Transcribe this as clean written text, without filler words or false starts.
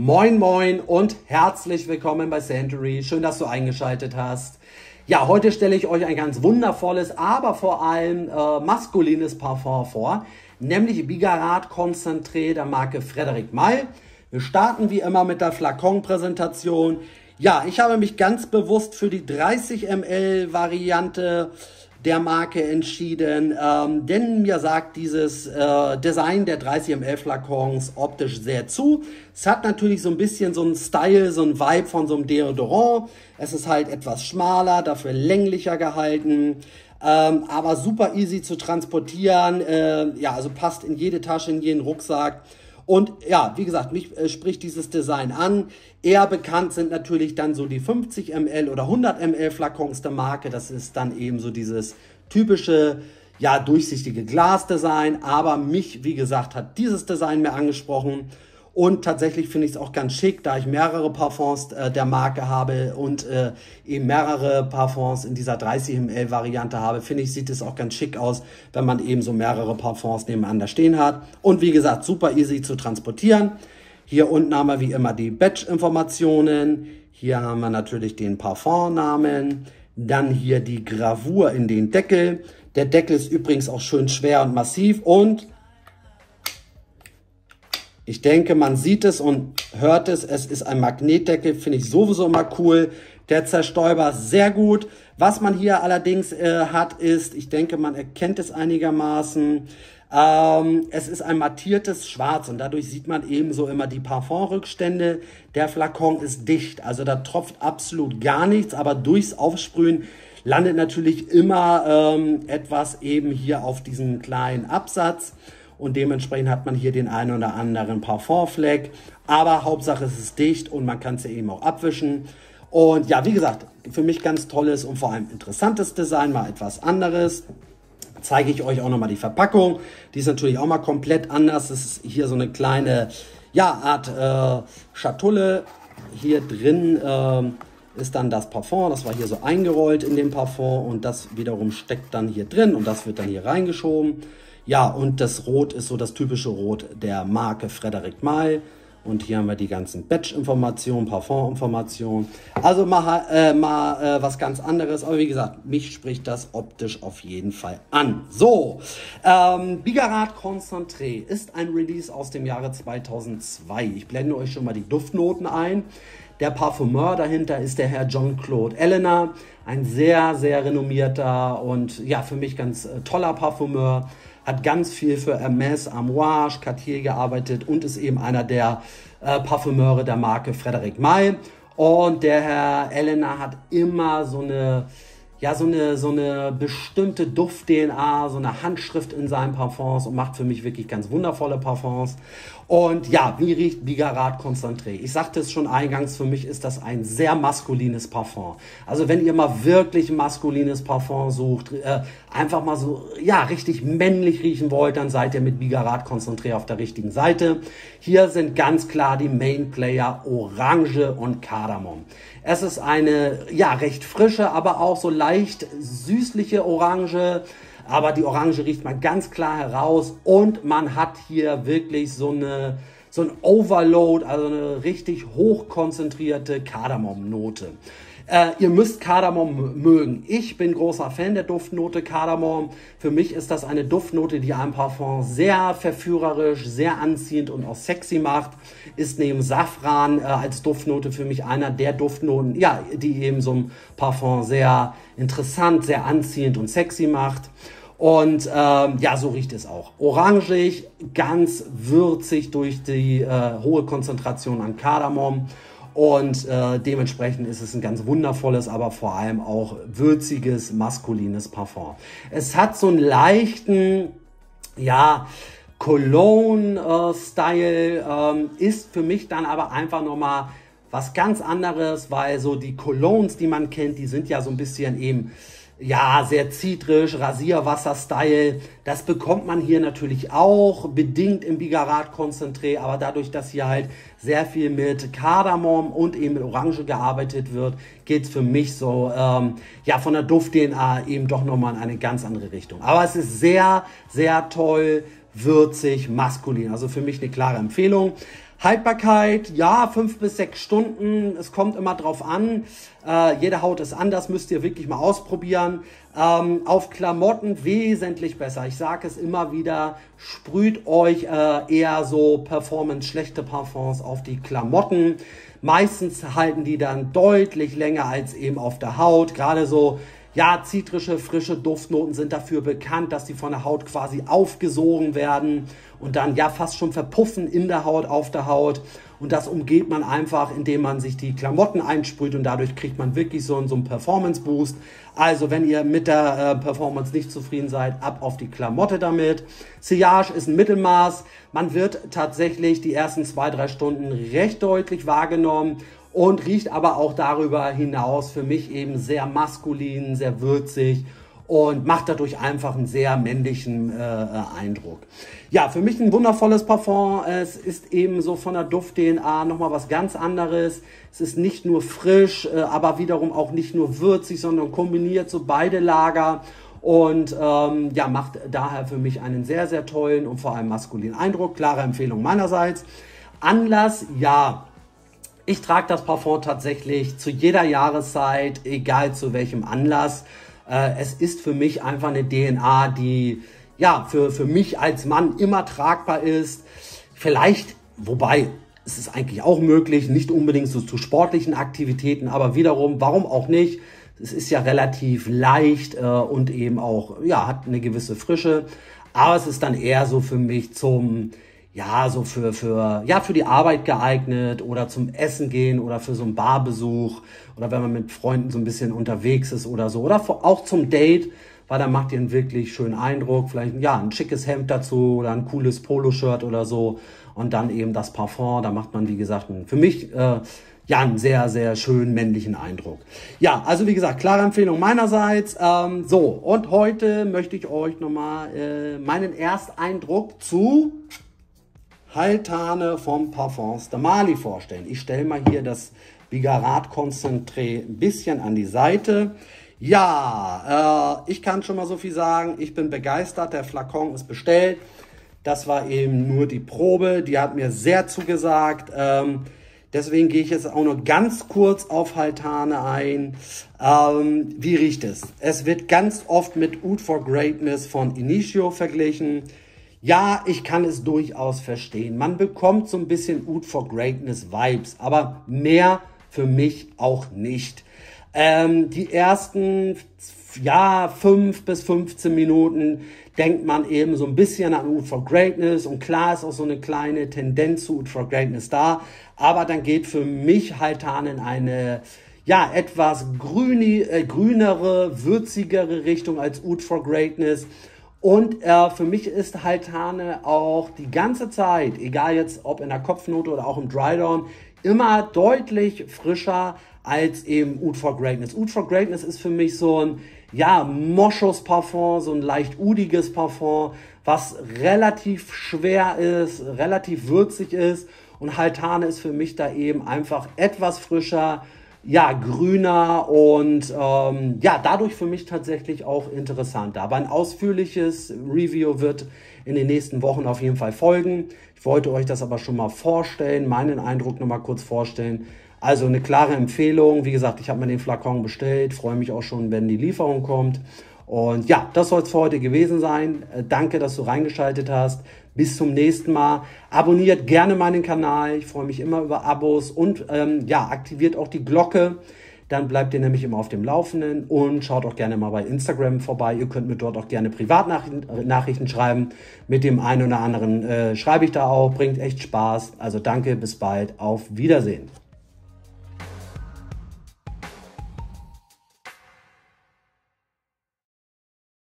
Moin moin und herzlich willkommen bei Century. Schön, dass du eingeschaltet hast. Ja, heute stelle ich euch ein ganz wundervolles, aber vor allem maskulines Parfum vor, nämlich Bigarade Concentré der Marke Frédéric Malle. Wir starten wie immer mit der Flakon-Präsentation. Ja, ich habe mich ganz bewusst für die 30 ml Variante der Marke entschieden, denn mir sagt dieses Design der 30 ml Flakons optisch sehr zu. Es hat natürlich so ein bisschen so einen Style, so einen Vibe von so einem Deodorant. Es ist halt etwas schmaler, dafür länglicher gehalten, aber super easy zu transportieren. Ja, also passt in jede Tasche, in jeden Rucksack. Und ja, wie gesagt, mich spricht dieses Design an. Eher bekannt sind natürlich dann so die 50 ml oder 100 ml Flakons der Marke. Das ist dann eben so dieses typische, ja, durchsichtige Glasdesign. Aber mich, wie gesagt, hat dieses Design mehr angesprochen. Und tatsächlich finde ich es auch ganz schick, da ich mehrere Parfums der Marke habe und eben mehrere Parfums in dieser 30 ml Variante habe, finde ich, sieht es auch ganz schick aus, wenn man eben so mehrere Parfums nebeneinander stehen hat. Und wie gesagt, super easy zu transportieren. Hier unten haben wir wie immer die Batch-Informationen. Hier haben wir natürlich den Parfumnamen. Dann hier die Gravur in den Deckel. Der Deckel ist übrigens auch schön schwer und massiv und ich denke, man sieht es und hört es. Es ist ein Magnetdeckel, finde ich sowieso immer cool. Der Zerstäuber sehr gut. Was man hier allerdings hat, ist, ich denke, man erkennt es einigermaßen. Es ist ein mattiertes Schwarz und dadurch sieht man ebenso immer die Parfumrückstände. Der Flakon ist dicht, also da tropft absolut gar nichts, aber durchs Aufsprühen landet natürlich immer etwas eben hier auf diesem kleinen Absatz. Und dementsprechend hat man hier den einen oder anderen Parfumfleck. Aber Hauptsache es ist dicht und man kann es ja eben auch abwischen. Und ja, wie gesagt, für mich ganz tolles und vor allem interessantes Design, mal etwas anderes. Zeige ich euch auch nochmal die Verpackung. Die ist natürlich auch mal komplett anders. Das ist hier so eine kleine, ja, Art Schatulle. Hier drin ist dann das Parfum. Das war hier so eingerollt in dem Parfum. Und das wiederum steckt dann hier drin und das wird dann hier reingeschoben. Ja, und das Rot ist so das typische Rot der Marke Frédéric Malle. Und hier haben wir die ganzen Batch-Informationen, Parfum-Informationen. Also mal was ganz anderes. Aber wie gesagt, mich spricht das optisch auf jeden Fall an. So, Bigarade Concentré ist ein Release aus dem Jahre 2002. Ich blende euch schon mal die Duftnoten ein. Der Parfumeur dahinter ist der Herr Jean-Claude Ellena. Ein sehr, sehr renommierter und ja, für mich ganz toller Parfumeur. Hat ganz viel für Hermès, Amouage, Cartier gearbeitet und ist eben einer der Parfümeure der Marke Frédéric Malle. Und der Herr Ellena hat immer so eine bestimmte Duft-DNA, so eine Handschrift in seinen Parfums und macht für mich wirklich ganz wundervolle Parfums. Und ja, wie riecht Bigarade Concentré? Ich sagte es schon eingangs, für mich ist das ein sehr maskulines Parfum. Also wenn ihr mal wirklich maskulines Parfum sucht, einfach mal so, ja, richtig männlich riechen wollt, dann seid ihr mit Bigarade Concentré auf der richtigen Seite. Hier sind ganz klar die Main Player Orange und Kardamom. Es ist eine, ja, recht frische, aber auch so leicht süßliche Orange. Aber die Orange riecht man ganz klar heraus und man hat hier wirklich so ein Overload, also eine richtig hochkonzentrierte Kardamom-Note. Ihr müsst Kardamom mögen. Ich bin großer Fan der Duftnote Kardamom. Für mich ist das eine Duftnote, die ein Parfum sehr verführerisch, sehr anziehend und auch sexy macht. Ist neben Safran als Duftnote für mich einer der Duftnoten, ja, die eben so ein Parfum sehr interessant, sehr anziehend und sexy macht. Und ja, so riecht es auch. Orangig, ganz würzig durch die hohe Konzentration an Kardamom. Und dementsprechend ist es ein ganz wundervolles, aber vor allem auch würziges, maskulines Parfum. Es hat so einen leichten, ja, Cologne-Style, ist für mich dann aber einfach nochmal was ganz anderes, weil so die Colognes, die man kennt, die sind ja so ein bisschen eben, ja, sehr zitrisch, Rasierwasser-Style. Das bekommt man hier natürlich auch, bedingt im Bigarade Concentré, aber dadurch, dass hier halt sehr viel mit Kardamom und eben mit Orange gearbeitet wird, geht es für mich so, ja, von der Duft-DNA eben doch nochmal in eine ganz andere Richtung. Aber es ist sehr, sehr toll, würzig, maskulin. Also für mich eine klare Empfehlung. Haltbarkeit, ja, 5 bis 6 Stunden. Es kommt immer drauf an. Jede Haut ist anders, müsst ihr wirklich mal ausprobieren. Auf Klamotten wesentlich besser. Ich sage es immer wieder, sprüht euch eher so schlechte Parfums auf die Klamotten. Meistens halten die dann deutlich länger als eben auf der Haut. Gerade so, ja, zitrische, frische Duftnoten sind dafür bekannt, dass die von der Haut quasi aufgesogen werden und dann ja fast schon verpuffen in der Haut, auf der Haut. Und das umgeht man einfach, indem man sich die Klamotten einsprüht und dadurch kriegt man wirklich so einen Performance-Boost. Also wenn ihr mit der Performance nicht zufrieden seid, ab auf die Klamotte damit. Sillage ist ein Mittelmaß. Man wird tatsächlich die ersten 2-3 Stunden recht deutlich wahrgenommen und riecht aber auch darüber hinaus für mich eben sehr maskulin, sehr würzig und macht dadurch einfach einen sehr männlichen Eindruck. Ja, für mich ein wundervolles Parfum. Es ist eben so von der Duft-DNA nochmal was ganz anderes. Es ist nicht nur frisch, aber wiederum auch nicht nur würzig, sondern kombiniert so beide Lager. Und ja, macht daher für mich einen sehr, sehr tollen und vor allem maskulinen Eindruck. Klare Empfehlung meinerseits. Anlass, ja. Ich trage das Parfum tatsächlich zu jeder Jahreszeit, egal zu welchem Anlass. Es ist für mich einfach eine DNA, die ja für mich als Mann immer tragbar ist. Vielleicht, wobei es ist eigentlich auch möglich, nicht unbedingt so zu sportlichen Aktivitäten, aber wiederum, warum auch nicht? Es ist ja relativ leicht und eben auch, ja, hat eine gewisse Frische. Aber es ist dann eher so für mich zum, ja, so für die Arbeit geeignet oder zum Essen gehen oder für so einen Barbesuch oder wenn man mit Freunden so ein bisschen unterwegs ist oder so. Oder auch zum Date, weil dann macht ihr einen wirklich schönen Eindruck. Vielleicht, ja, ein schickes Hemd dazu oder ein cooles Poloshirt oder so. Und dann eben das Parfum, da macht man, wie gesagt, für mich, ja, einen sehr, sehr schönen männlichen Eindruck. Ja, also wie gesagt, klare Empfehlung meinerseits. So, und heute möchte ich euch nochmal meinen Ersteindruck zu Haltane vom Parfums de Marly vorstellen. Ich stelle mal hier das Bigarat Concentré ein bisschen an die Seite. Ja, ich kann schon mal so viel sagen. Ich bin begeistert. Der Flakon ist bestellt. Das war eben nur die Probe. Die hat mir sehr zugesagt. Deswegen gehe ich jetzt auch nur ganz kurz auf Haltane ein. Wie riecht es? Es wird ganz oft mit Oud for Greatness von Initio verglichen. Ja, ich kann es durchaus verstehen. Man bekommt so ein bisschen Oud for Greatness Vibes, aber mehr für mich auch nicht. Die ersten 5 bis 15 Minuten denkt man eben so ein bisschen an Oud for Greatness und klar ist auch so eine kleine Tendenz zu Oud for Greatness da, aber dann geht für mich Haltane in eine ja etwas grünere, würzigere Richtung als Oud for Greatness. Und für mich ist Haltane auch die ganze Zeit, egal jetzt ob in der Kopfnote oder auch im Drydown, immer deutlich frischer als eben Oud for Greatness. Oud for Greatness ist für mich so ein, ja, Moschus-Parfum, so ein leicht udiges Parfum, was relativ schwer ist, relativ würzig ist. Und Haltane ist für mich da eben einfach etwas frischer, ja, grüner und ja, dadurch für mich tatsächlich auch interessanter. Aber ein ausführliches Review wird in den nächsten Wochen auf jeden Fall folgen. Ich wollte euch das aber schon mal vorstellen, meinen Eindruck noch mal kurz vorstellen. Also eine klare Empfehlung. Wie gesagt, ich habe mir den Flakon bestellt, freue mich auch schon, wenn die Lieferung kommt. Und ja, das soll es für heute gewesen sein. Danke, dass du reingeschaltet hast. Bis zum nächsten Mal. Abonniert gerne meinen Kanal. Ich freue mich immer über Abos und ja, aktiviert auch die Glocke. Dann bleibt ihr nämlich immer auf dem Laufenden und schaut auch gerne mal bei Instagram vorbei. Ihr könnt mir dort auch gerne Privatnachrichten schreiben. Mit dem einen oder anderen schreibe ich da auch. Bringt echt Spaß. Also danke, bis bald. Auf Wiedersehen.